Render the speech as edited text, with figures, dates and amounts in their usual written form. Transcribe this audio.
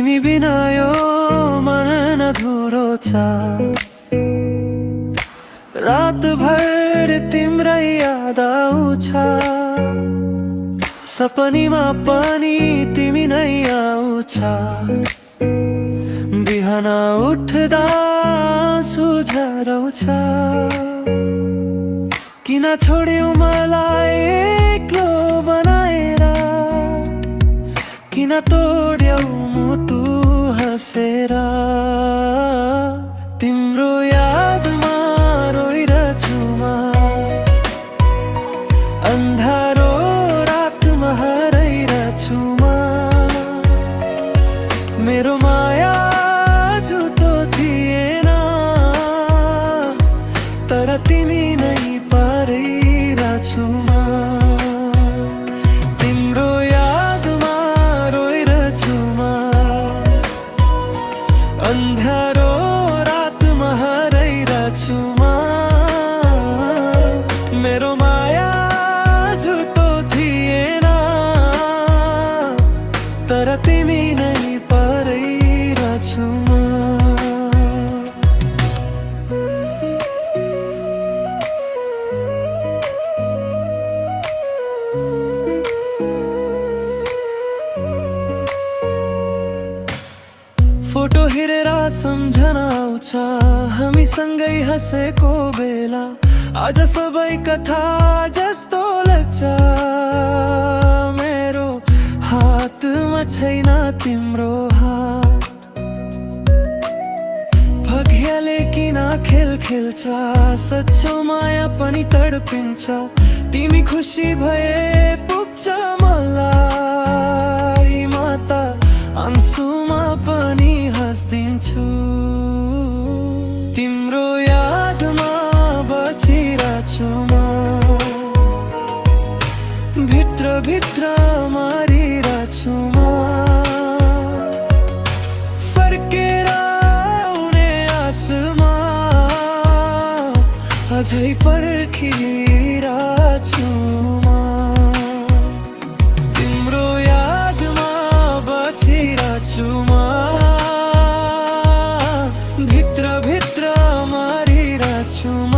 तिमी बिना यो मन अधुरो छ। रातभर तिम्रै याद आउँछ, सपनीमा पनि तिमी नै आउँछ। बिहान उठ्दा सुझाउँछ, किन छोड्यौ मलाई एक्लो बनाएर, किन तोड्यौ मुटु हाँसेर। तिम्रो यादमा रोइरहेछु म, अन्धारो रातमा हराइरहेछु म। मेरो माया जुतो थिएन, तर तिमी नै पारिरहेछु म। तिम्रो यादमा रोइरहेछु म, अन्धारो रातमा हराइरहेछु म। मेरो माया जुतो थिएन, तर तिमी नै पारिरहेछु म। फोटो हेरेर सम्झना आउँछ, हामी सँगै हाँसेको बेला। आज सबै कथा जस्तो लाग्छ, मेरो हातमा छैन तिम्रो हात। भाग्यले किन खेल खेल्छ, सच्चो माया पनि तडपिन्छ। तिमी खुसी भए पुग्छ मलाई, म त आँसुमा पनि हाँस्दिन्छु। तिम्रो यादमा बचिरहेछु म, भित्र भित्र मरिरहेछु म। फर्केर आउने आसमा अझै पर्खिरहेछु म। तिम्रो यादमा बचिरहेछु म, भित्र भित्र मरिरहेछु म।